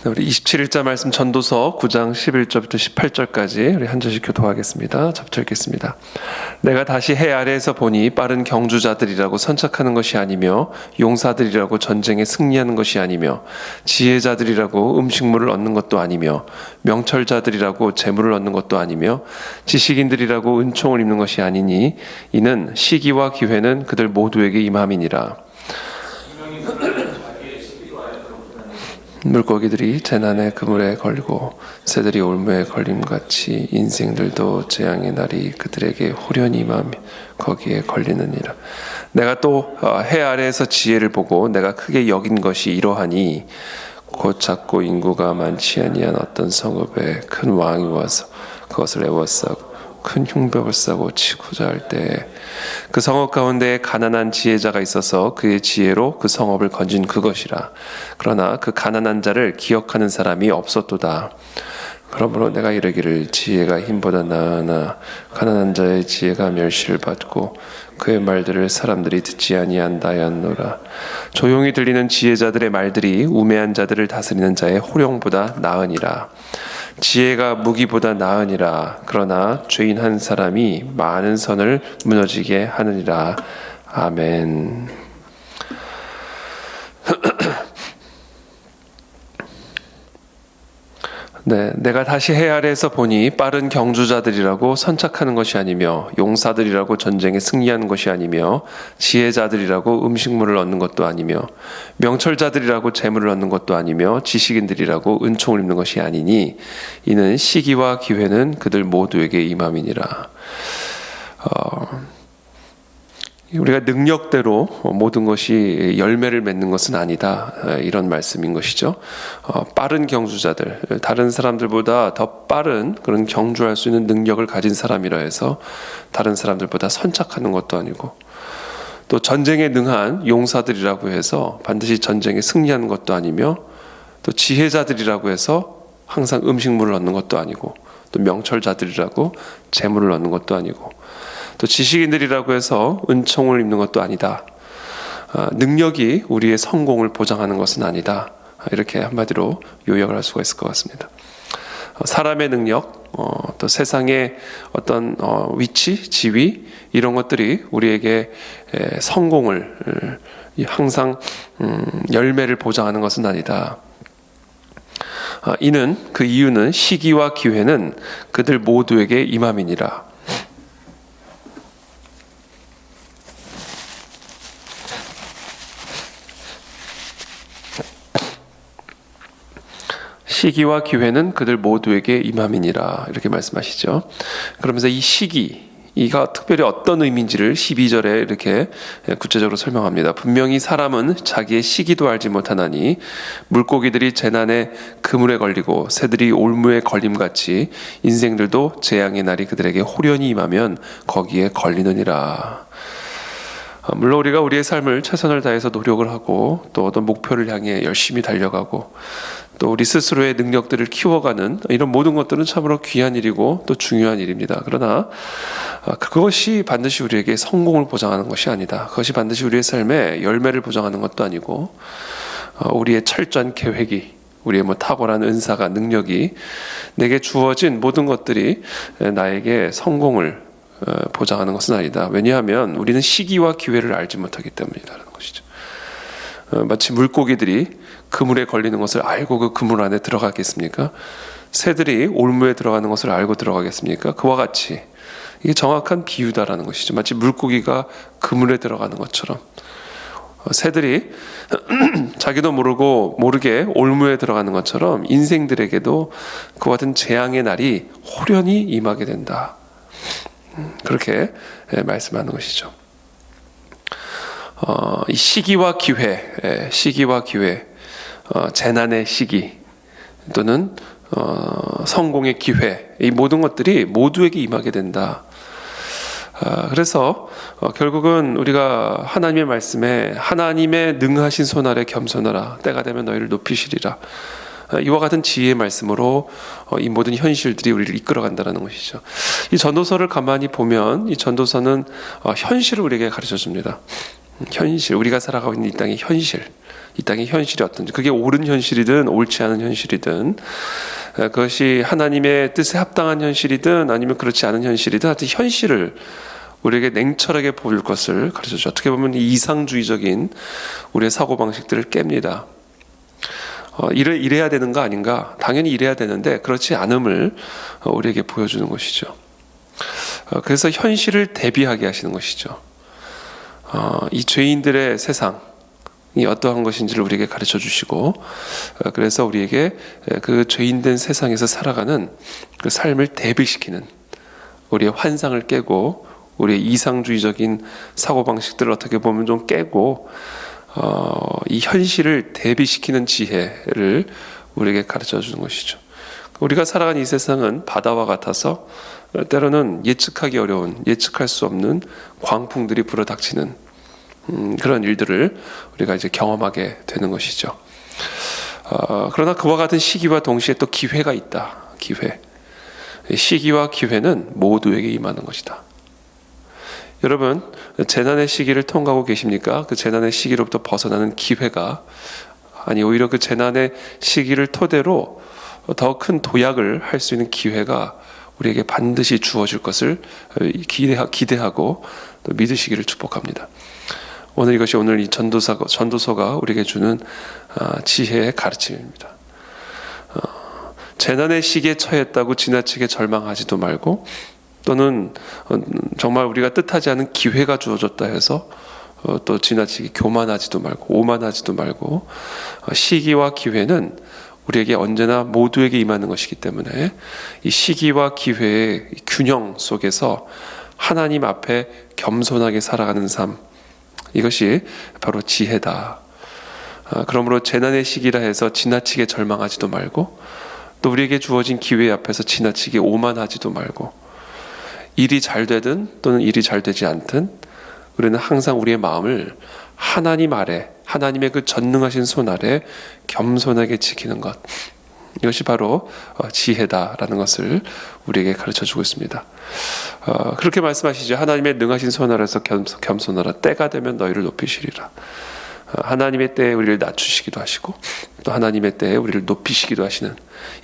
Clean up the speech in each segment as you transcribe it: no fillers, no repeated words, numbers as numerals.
우리 27일자 말씀 전도서 9장 11절부터 18절까지 우리 한 절씩 교도하겠습니다. 접쳐 읽겠습니다. 내가 다시 해 아래에서 보니 빠른 경주자들이라고 선착하는 것이 아니며 용사들이라고 전쟁에 승리하는 것이 아니며 지혜자들이라고 음식물을 얻는 것도 아니며 명철자들이라고 재물을 얻는 것도 아니며 지식인들이라고 은총을 입는 것이 아니니 이는 시기와 기회는 그들 모두에게 임함이니라. 물고기들이 재난의 그물에 걸리고 새들이 올무에 걸림같이 인생들도 재앙의 날이 그들에게 호련히 임하며 거기에 걸리느니라. 내가 또 해 아래에서 지혜를 보고 내가 크게 여긴 것이 이러하니 곧 작고 인구가 많지 아니한 어떤 성읍에 큰 왕이 와서 그것을 에워싸고 큰 흉벽을 싸고 치고자 할 때 그 성읍 가운데 가난한 지혜자가 있어서 그의 지혜로 그 성읍을 건진 그것이라. 그러나 그 가난한 자를 기억하는 사람이 없었도다. 그러므로 내가 이르기를 지혜가 힘보다 나으나 가난한 자의 지혜가 멸시를 받고 그의 말들을 사람들이 듣지 아니한다 하였노라. 조용히 들리는 지혜자들의 말들이 우매한 자들을 다스리는 자의 호령보다 나으니라. 지혜가 무기보다 나으니라. 그러나 죄인 한 사람이 많은 선을 무너지게 하느니라. 아멘. 네, 내가 다시 해 아래에서 보니 빠른 경주자들이라고 선착하는 것이 아니며 용사들이라고 전쟁에 승리하는 것이 아니며 지혜자들이라고 음식물을 얻는 것도 아니며 명철자들이라고 재물을 얻는 것도 아니며 지식인들이라고 은총을 입는 것이 아니니 이는 시기와 기회는 그들 모두에게 임함이니라. 우리가 능력대로 모든 것이 열매를 맺는 것은 아니다, 이런 말씀인 것이죠. 빠른 경주자들, 다른 사람들보다 더 빠른 그런 경주할 수 있는 능력을 가진 사람이라 해서 다른 사람들보다 선착하는 것도 아니고, 또 전쟁에 능한 용사들이라고 해서 반드시 전쟁에 승리하는 것도 아니며, 또 지혜자들이라고 해서 항상 음식물을 얻는 것도 아니고, 또 명철자들이라고 재물을 얻는 것도 아니고, 또 지식인들이라고 해서 은총을 입는 것도 아니다. 능력이 우리의 성공을 보장하는 것은 아니다. 이렇게 한마디로 요약을 할 수가 있을 것 같습니다. 사람의 능력, 또 세상의 어떤 위치, 지위, 이런 것들이 우리에게 성공을 항상 열매를 보장하는 것은 아니다. 이는 그 이유는 시기와 기회는 그들 모두에게 임함이니라. 시기와 기회는 그들 모두에게 임함이니라, 이렇게 말씀하시죠. 그러면서 이 시기가 특별히 어떤 의미인지를 12절에 이렇게 구체적으로 설명합니다. 분명히 사람은 자기의 시기도 알지 못하나니 물고기들이 재난의 그물에 걸리고 새들이 올무에 걸림같이 인생들도 재앙의 날이 그들에게 호련히 임하면 거기에 걸리느니라. 물론 우리가 우리의 삶을 최선을 다해서 노력을 하고 또 어떤 목표를 향해 열심히 달려가고 또 우리 스스로의 능력들을 키워가는 이런 모든 것들은 참으로 귀한 일이고 또 중요한 일입니다. 그러나 그것이 반드시 우리에게 성공을 보장하는 것이 아니다. 그것이 반드시 우리의 삶에 열매를 보장하는 것도 아니고, 우리의 철저한 계획이, 우리의 탁월한 은사가, 능력이, 내게 주어진 모든 것들이 나에게 성공을 보장하는 것은 아니다. 왜냐하면 우리는 시기와 기회를 알지 못하기 때문이라는 것이죠. 마치 물고기들이 그물에 걸리는 것을 알고 그 그물 안에 들어가겠습니까? 새들이 올무에 들어가는 것을 알고 들어가겠습니까? 그와 같이 이게 정확한 비유다라는 것이죠. 마치 물고기가 그물에 들어가는 것처럼 새들이 자기도 모르게 올무에 들어가는 것처럼 인생들에게도 그와 같은 재앙의 날이 호련히 임하게 된다. 그렇게 말씀하는 것이죠. 이 시기와 기회, 재난의 시기 또는 성공의 기회, 이 모든 것들이 모두에게 임하게 된다. 그래서 결국은 우리가 하나님의 말씀에 하나님의 능하신 손 아래 겸손하라, 때가 되면 너희를 높이시리라, 이와 같은 지혜의 말씀으로 이 모든 현실들이 우리를 이끌어간다는 것이죠. 이 전도서를 가만히 보면 이 전도서는 현실을 우리에게 가르쳐 줍니다. 현실, 우리가 살아가고 있는 이 땅의 현실, 이 땅의 현실이 어떤지, 그게 옳은 현실이든 옳지 않은 현실이든, 그것이 하나님의 뜻에 합당한 현실이든 아니면 그렇지 않은 현실이든 하여튼 현실을 우리에게 냉철하게 보일 것을 가르쳐줘. 어떻게 보면 이상주의적인 우리의 사고방식들을 깹니다. 이래야 되는 거 아닌가? 당연히 이래야 되는데 그렇지 않음을 우리에게 보여주는 것이죠. 그래서 현실을 대비하게 하시는 것이죠. 이 죄인들의 세상이 어떠한 것인지를 우리에게 가르쳐 주시고, 그래서 우리에게 그 죄인된 세상에서 살아가는 그 삶을 대비시키는 우리의 환상을 깨고 우리의 이상주의적인 사고방식들을 어떻게 보면 좀 깨고 이 현실을 대비시키는 지혜를 우리에게 가르쳐 주는 것이죠. 우리가 살아가는 이 세상은 바다와 같아서 때로는 예측하기 어려운, 예측할 수 없는 광풍들이 불어닥치는 그런 일들을 우리가 이제 경험하게 되는 것이죠. 그러나 그와 같은 시기와 동시에 또 기회가 있다. 기회. 시기와 기회는 모두에게 임하는 것이다. 여러분, 재난의 시기를 통과하고 계십니까? 그 재난의 시기로부터 벗어나는 기회가, 아니 오히려 그 재난의 시기를 토대로 더 큰 도약을 할 수 있는 기회가 우리에게 반드시 주어질 것을 기대하고 또 믿으시기를 축복합니다. 이것이 오늘 이 전도서가 우리에게 주는 지혜의 가르침입니다. 재난의 시기에 처했다고 지나치게 절망하지도 말고, 또는 정말 우리가 뜻하지 않은 기회가 주어졌다 해서 또 지나치게 교만하지도 말고 오만하지도 말고, 시기와 기회는 우리에게 언제나 모두에게 임하는 것이기 때문에 이 시기와 기회의 균형 속에서 하나님 앞에 겸손하게 살아가는 삶, 이것이 바로 지혜다. 그러므로 재난의 시기라 해서 지나치게 절망하지도 말고, 또 우리에게 주어진 기회 앞에서 지나치게 오만하지도 말고, 일이 잘 되든 또는 일이 잘 되지 않든 우리는 항상 우리의 마음을 하나님 아래, 하나님의 그 전능하신 손 아래 겸손하게 지키는 것, 이것이 바로 지혜다라는 것을 우리에게 가르쳐주고 있습니다. 그렇게 말씀하시죠. 하나님의 능하신 손 아래서 겸손하라. 때가 되면 너희를 높이시리라. 하나님의 때에 우리를 낮추시기도 하시고 또 하나님의 때에 우리를 높이시기도 하시는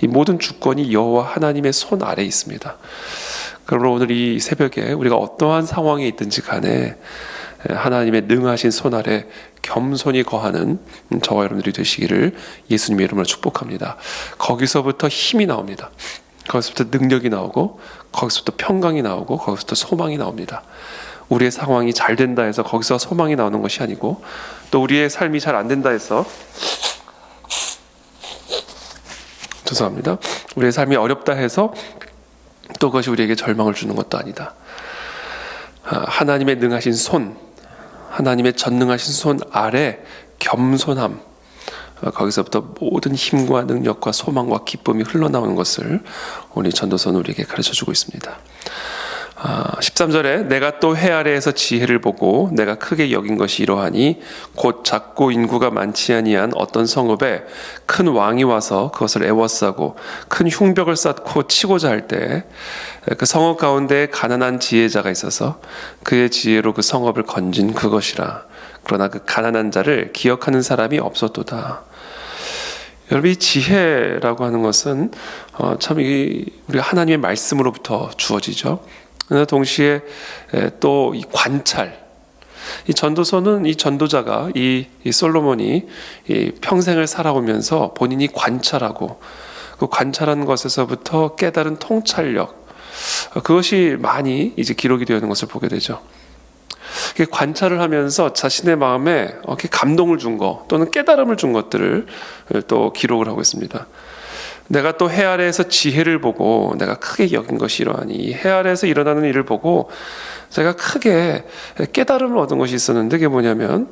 이 모든 주권이 여호와 하나님의 손 아래에 있습니다. 그러므로 오늘 이 새벽에 우리가 어떠한 상황에 있든지 간에 하나님의 능하신 손 아래 겸손히 거하는 저와 여러분들이 되시기를 예수님의 이름으로 축복합니다. 거기서부터 힘이 나옵니다. 거기서부터 능력이 나오고, 거기서부터 평강이 나오고, 거기서부터 소망이 나옵니다. 우리의 상황이 잘 된다 해서 거기서 소망이 나오는 것이 아니고, 또 우리의 삶이 잘 안 된다 해서, 죄송합니다, 우리의 삶이 어렵다 해서 또 그것이 우리에게 절망을 주는 것도 아니다. 하나님의 능하신 손, 하나님의 전능하신 손 아래 겸손함, 거기서부터 모든 힘과 능력과 소망과 기쁨이 흘러나오는 것을 오늘 전도서는 우리에게 가르쳐주고 있습니다. 13절에 내가 또 해 아래에서 지혜를 보고 내가 크게 여긴 것이 이러하니 곧 작고 인구가 많지 아니한 어떤 성읍에 큰 왕이 와서 그것을 애워싸고 큰 흉벽을 쌓고 치고자 할 때 그 성읍 가운데 가난한 지혜자가 있어서 그의 지혜로 그 성읍을 건진 그것이라. 그러나 그 가난한 자를 기억하는 사람이 없었도다. 여러분, 이 지혜라고 하는 것은 참 우리가 하나님의 말씀으로부터 주어지죠. 그러나 동시에 또 이 관찰, 이 전도서는 이 전도자가 이 솔로몬이 이 평생을 살아오면서 본인이 관찰하고 그 관찰한 것에서부터 깨달은 통찰력, 그것이 많이 이제 기록이 되어 있는 것을 보게 되죠. 관찰을 하면서 자신의 마음에 감동을 준 것 또는 깨달음을 준 것들을 또 기록을 하고 있습니다. 내가 또 해 아래에서 지혜를 보고 내가 크게 여긴 것이 이러하니, 해 아래에서 일어나는 일을 보고 제가 크게 깨달음을 얻은 것이 있었는데, 그게 뭐냐면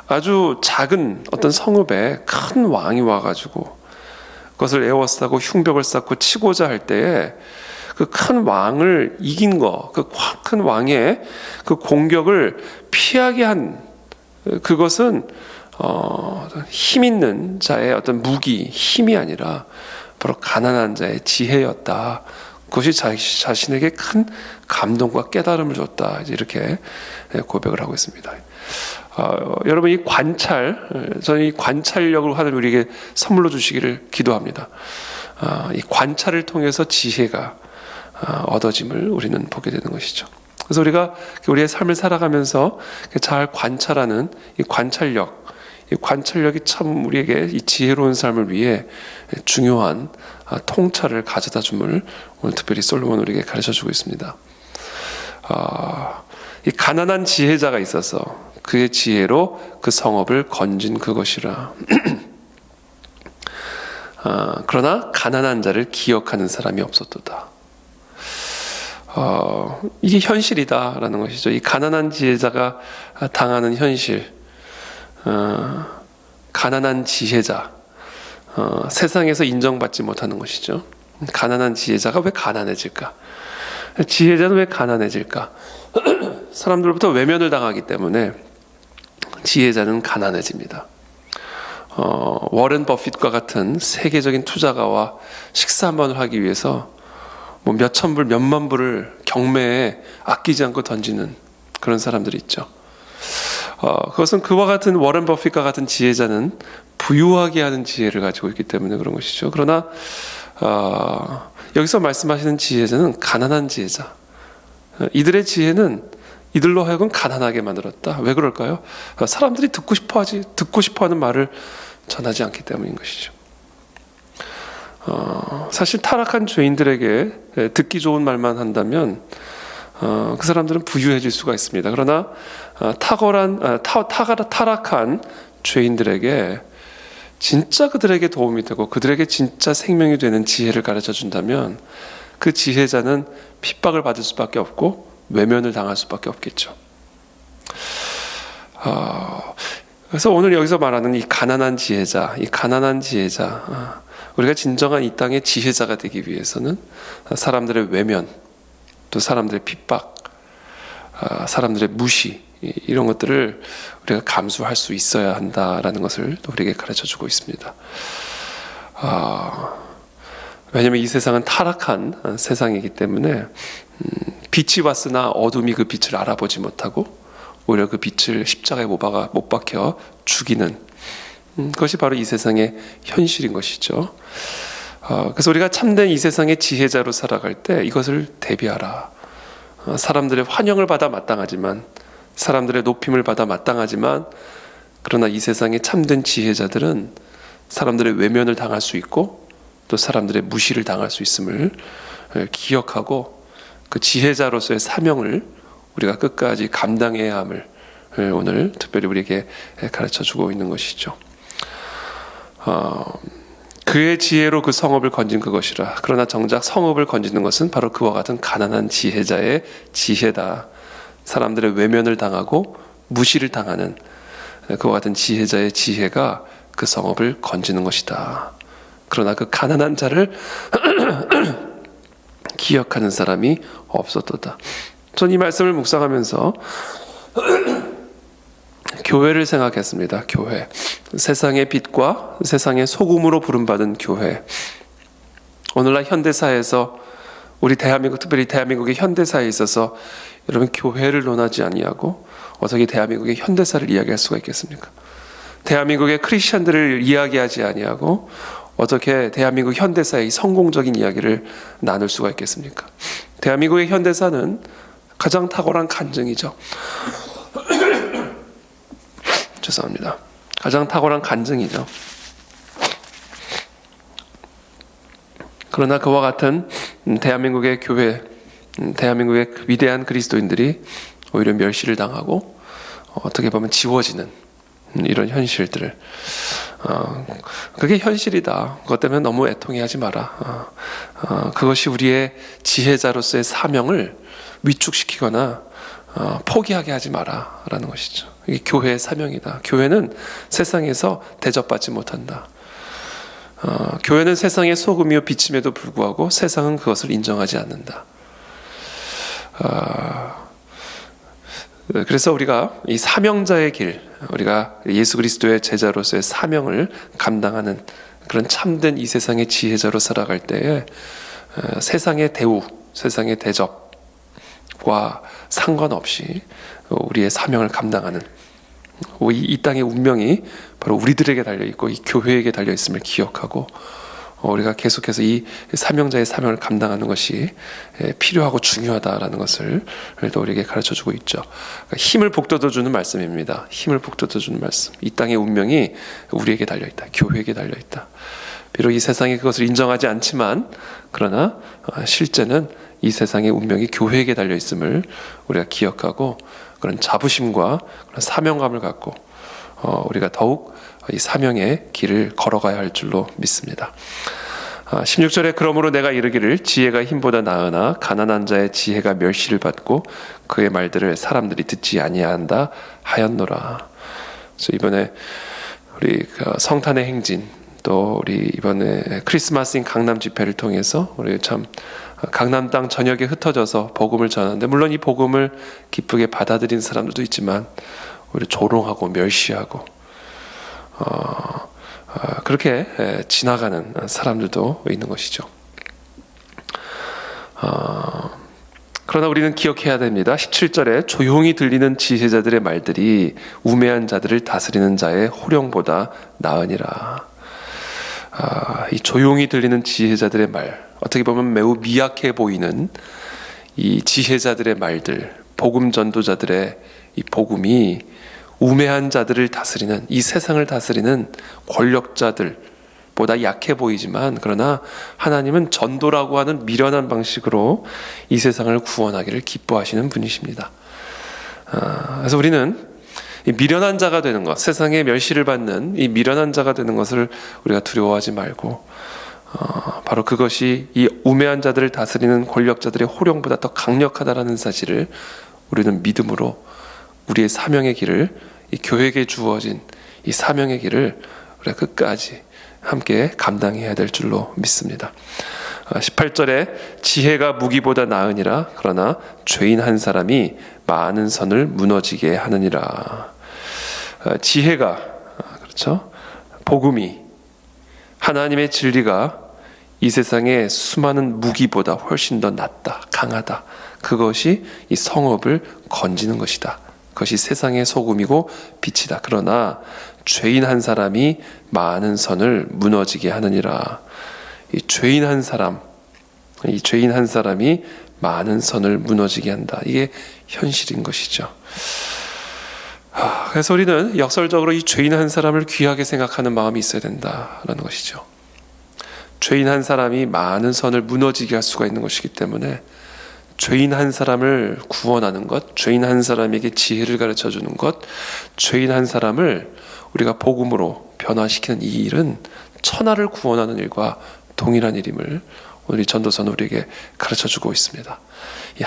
아주 작은 어떤 성읍에 큰 왕이 와가지고 그것을 에워싸고 흉벽을 쌓고 치고자 할 때에 그 큰 왕을 이긴 것, 그 큰 왕의 그 공격을 피하게 한 그것은 힘 있는 자의 어떤 무기, 힘이 아니라 바로 가난한 자의 지혜였다. 그것이 자신에게 큰 감동과 깨달음을 줬다. 이제 이렇게 고백을 하고 있습니다. 여러분 이 저는 이 관찰력을 하늘 우리에게 선물로 주시기를 기도합니다. 이 관찰을 통해서 지혜가 얻어짐을 우리는 보게 되는 것이죠. 그래서 우리가 우리의 삶을 살아가면서 잘 관찰하는 이 관찰력이 참 우리에게 이 지혜로운 삶을 위해 중요한 통찰을 가져다 줌을 오늘 특별히 솔로몬 우리에게 가르쳐주고 있습니다. 이 가난한 지혜자가 있어서 그의 지혜로 그 성읍을 건진 그것이라. 그러나 가난한 자를 기억하는 사람이 없었도다. 이게 현실이다라는 것이죠. 이 가난한 지혜자가 당하는 현실, 가난한 지혜자, 세상에서 인정받지 못하는 것이죠. 가난한 지혜자가 왜 가난해질까? 지혜자는 왜 가난해질까? 사람들로부터 외면을 당하기 때문에 지혜자는 가난해집니다. 워렌 버핏과 같은 세계적인 투자가와 식사 한 번을 하기 위해서 뭐 몇천 불, 몇만 불을 경매에 아끼지 않고 던지는 그런 사람들이 있죠. 그것은 그와 같은 워렌 버핏과 같은 지혜자는 부유하게 하는 지혜를 가지고 있기 때문에 그런 것이죠. 그러나 여기서 말씀하시는 지혜자는 가난한 지혜자. 이들의 지혜는 이들로 하여금 가난하게 만들었다. 왜 그럴까요? 사람들이 듣고 싶어하는 말을 전하지 않기 때문인 것이죠. 사실 타락한 죄인들에게 듣기 좋은 말만 한다면 그 사람들은 부유해질 수가 있습니다. 그러나 타락한 죄인들에게 진짜 그들에게 도움이 되고 그들에게 진짜 생명이 되는 지혜를 가르쳐 준다면 그 지혜자는 핍박을 받을 수밖에 없고 외면을 당할 수밖에 없겠죠. 그래서 오늘 여기서 말하는 이 가난한 지혜자, 우리가 진정한 이 땅의 지혜자가 되기 위해서는 사람들의 외면, 또 사람들의 핍박, 사람들의 무시, 이런 것들을 우리가 감수할 수 있어야 한다라는 것을 또 우리에게 가르쳐주고 있습니다. 왜냐하면 이 세상은 타락한 세상이기 때문에 빛이 왔으나 어둠이 그 빛을 알아보지 못하고 오히려 그 빛을 십자가에 못 박혀 죽이는 그것이 바로 이 세상의 현실인 것이죠. 그래서 우리가 참된 이 세상의 지혜자로 살아갈 때 이것을 대비하라. 사람들의 환영을 받아 마땅하지만, 사람들의 높임을 받아 마땅하지만, 그러나 이 세상의 참된 지혜자들은 사람들의 외면을 당할 수 있고 또 사람들의 무시를 당할 수 있음을 기억하고 그 지혜자로서의 사명을 우리가 끝까지 감당해야 함을 오늘 특별히 우리에게 가르쳐주고 있는 것이죠. 그의 지혜로 그 성읍을 건진 그것이라. 그러나 정작 성읍을 건지는 것은 바로 그와 같은 가난한 지혜자의 지혜다. 사람들의 외면을 당하고 무시를 당하는 그와 같은 지혜자의 지혜가 그 성읍을 건지는 것이다. 그러나 그 가난한 자를 기억하는 사람이 없었도다. 전 이 말씀을 묵상하면서 교회를 생각했습니다. 교회. 세상의 빛과 세상의 소금으로 부름받은 교회. 오늘날 현대사에서 우리 대한민국, 특별히 대한민국의 현대사에 있어서 여러분 교회를 논하지 아니하고 어떻게 대한민국의 현대사를 이야기할 수가 있겠습니까? 대한민국의 크리스천들을 이야기하지 아니하고 어떻게 대한민국 현대사의 성공적인 이야기를 나눌 수가 있겠습니까? 대한민국의 현대사는 가장 탁월한 간증이죠. 죄송합니다. 가장 탁월한 간증이죠. 그러나 그와 같은 대한민국의 교회, 대한민국의 위대한 그리스도인들이 오히려 멸시를 당하고 어떻게 보면 지워지는 이런 현실들을 그게 현실이다. 그것 때문에 너무 애통해하지 마라. 그것이 우리의 지혜자로서의 사명을 위축시키거나 포기하게 하지 마라라는 것이죠. 이게 교회의 사명이다. 교회는 세상에서 대접받지 못한다. 교회는 세상의 소금이요 빛임에도 불구하고 세상은 그것을 인정하지 않는다. 그래서 우리가 이 사명자의 길, 우리가 예수 그리스도의 제자로서의 사명을 감당하는 그런 참된 이 세상의 지혜자로 살아갈 때에 세상의 대우, 세상의 대접과 상관없이 우리의 사명을 감당하는 이 땅의 운명이 바로 우리들에게 달려있고 이 교회에게 달려있음을 기억하고 우리가 계속해서 이 사명자의 사명을 감당하는 것이 필요하고 중요하다라는 것을 또 우리에게 가르쳐주고 있죠. 그러니까 힘을 북돋워주는 말씀입니다. 힘을 북돋워주는 말씀. 이 땅의 운명이 우리에게 달려있다. 교회에게 달려있다. 비록 이 세상이 그것을 인정하지 않지만 그러나 실제는 이 세상의 운명이 교회에게 달려있음을 우리가 기억하고 그런 자부심과 그런 사명감을 갖고 우리가 더욱 이 사명의 길을 걸어가야 할 줄로 믿습니다. 16절에 그러므로 내가 이르기를 지혜가 힘보다 나으나 가난한 자의 지혜가 멸시를 받고 그의 말들을 사람들이 듣지 아니한다 하였노라. 그래서 이번에 우리 성탄의 행진 또 우리 이번에 크리스마스인 강남 집회를 통해서 우리 참 강남 땅 전역에 흩어져서 복음을 전하는데 물론 이 복음을 기쁘게 받아들인 사람들도 있지만 우리 조롱하고 멸시하고 그렇게 지나가는 사람들도 있는 것이죠. 그러나 우리는 기억해야 됩니다. 17절에 조용히 들리는 지혜자들의 말들이 우매한 자들을 다스리는 자의 호령보다 나으니라. 이 조용히 들리는 지혜자들의 말, 어떻게 보면 매우 미약해 보이는 이 지혜자들의 말들, 복음 전도자들의 이 복음이 우매한 자들을 다스리는, 이 세상을 다스리는 권력자들보다 약해 보이지만 그러나 하나님은 전도라고 하는 미련한 방식으로 이 세상을 구원하기를 기뻐하시는 분이십니다. 그래서 우리는 이 미련한 자가 되는 것, 세상에 멸시를 받는 이 미련한 자가 되는 것을 우리가 두려워하지 말고 바로 그것이 이 우매한 자들을 다스리는 권력자들의 호령보다 더 강력하다라는 사실을 우리는 믿음으로 우리의 사명의 길을, 이 교회에게 주어진 이 사명의 길을 우리가 끝까지 함께 감당해야 될 줄로 믿습니다. 18절에 지혜가 무기보다 나으니라 그러나 죄인 한 사람이 많은 선을 무너지게 하느니라. 지혜가, 그렇죠? 복음이, 하나님의 진리가 이 세상의 수많은 무기보다 훨씬 더 낫다, 강하다. 그것이 이 성읍을 건지는 것이다. 그것이 세상의 소금이고 빛이다. 그러나 죄인 한 사람이 많은 선을 무너지게 하느니라. 이 죄인 한 사람이 많은 선을 무너지게 한다. 이게 현실인 것이죠. 그래서 우리는 역설적으로 이 죄인 한 사람을 귀하게 생각하는 마음이 있어야 된다라는 것이죠. 죄인 한 사람이 많은 선을 무너지게 할 수가 있는 것이기 때문에 죄인 한 사람을 구원하는 것, 죄인 한 사람에게 지혜를 가르쳐주는 것, 죄인 한 사람을 우리가 복음으로 변화시키는 이 일은 천하를 구원하는 일과 동일한 일임을 오늘 이 전도서는 우리에게 가르쳐주고 있습니다. 이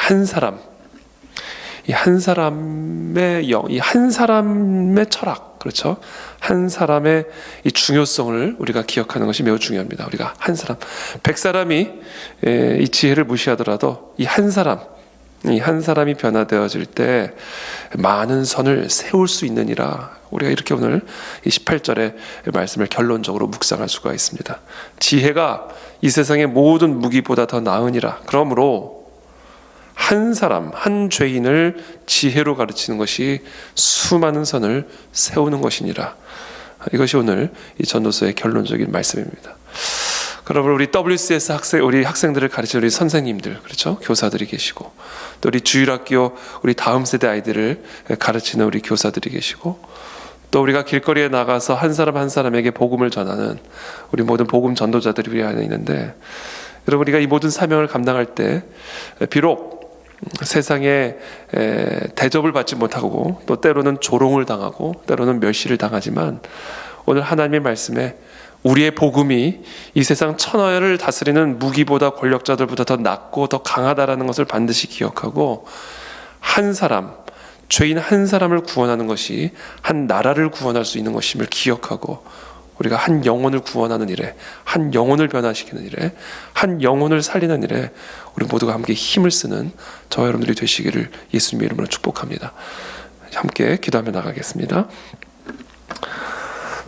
한 사람의 철학, 그렇죠? 한 사람의 이 중요성을 우리가 기억하는 것이 매우 중요합니다. 우리가 한 사람, 100사람이 이 지혜를 무시하더라도 이 한 사람이 변화되어질 때 많은 선을 세울 수 있느니라. 우리가 이렇게 오늘 이 18절의 말씀을 결론적으로 묵상할 수가 있습니다. 지혜가 이 세상의 모든 무기보다 더 나으니라. 그러므로 한 사람, 한 죄인을 지혜로 가르치는 것이 수많은 선을 세우는 것이니라. 이것이 오늘 이 전도서의 결론적인 말씀입니다. 그러므로 우리 WCS 우리 학생들을 가르치는 우리 선생님들, 그렇죠? 교사들이 계시고, 또 우리 주일학교 우리 다음 세대 아이들을 가르치는 우리 교사들이 계시고, 또 우리가 길거리에 나가서 한 사람 한 사람에게 복음을 전하는 우리 모든 복음 전도자들이 우리 안에 있는데, 여러분 우리가 이 모든 사명을 감당할 때 비록 세상에 대접을 받지 못하고 또 때로는 조롱을 당하고 때로는 멸시를 당하지만 오늘 하나님의 말씀에 우리의 복음이 이 세상 천하를 다스리는 무기보다 권력자들보다 더 낫고 더 강하다라는 것을 반드시 기억하고 한 사람, 죄인 한 사람을 구원하는 것이 한 나라를 구원할 수 있는 것임을 기억하고 우리가 한 영혼을 구원하는 일에, 한 영혼을 변화시키는 일에, 한 영혼을 살리는 일에 우리 모두가 함께 힘을 쓰는 저와 여러분들이 되시기를 예수님의 이름으로 축복합니다. 함께 기도하며 나가겠습니다.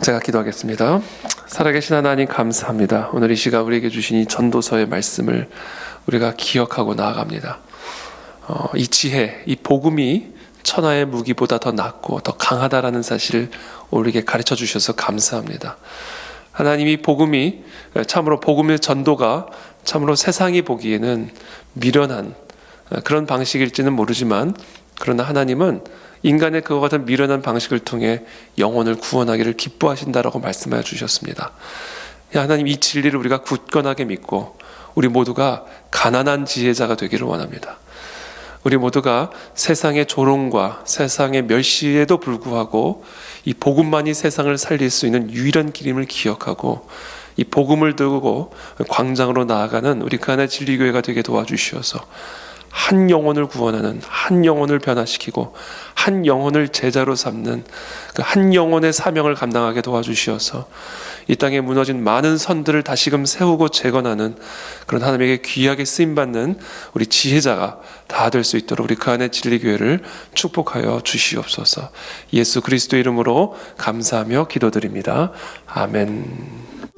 제가 기도하겠습니다. 살아계신 하나님 감사합니다. 오늘 이 시간 우리에게 주신 이 전도서의 말씀을 우리가 기억하고 나아갑니다. 이 지혜, 이 복음이 천하의 무기보다 더 낫고 더 강하다라는 사실을 우리에게 가르쳐 주셔서 감사합니다. 하나님이 복음이 참으로 복음의 전도가 참으로 세상이 보기에는 미련한 그런 방식일지는 모르지만, 그러나 하나님은 인간의 그와 같은 미련한 방식을 통해 영혼을 구원하기를 기뻐하신다라고 말씀해 주셨습니다. 하나님, 이 진리를 우리가 굳건하게 믿고 우리 모두가 가난한 지혜자가 되기를 원합니다. 우리 모두가 세상의 조롱과 세상의 멸시에도 불구하고 이 복음만이 세상을 살릴 수 있는 유일한 길임을 기억하고 이 복음을 들고 광장으로 나아가는 우리 그 하나의 진리교회가 되게 도와주시어서 한 영혼을 구원하는, 한 영혼을 변화시키고 한 영혼을 제자로 삼는 그 한 영혼의 사명을 감당하게 도와주시어서 이 땅에 무너진 많은 선들을 다시금 세우고 재건하는 그런 하나님에게 귀하게 쓰임받는 우리 지혜자가 다 될 수 있도록 우리 그 안의 진리교회를 축복하여 주시옵소서. 예수 그리스도 이름으로 감사하며 기도드립니다. 아멘.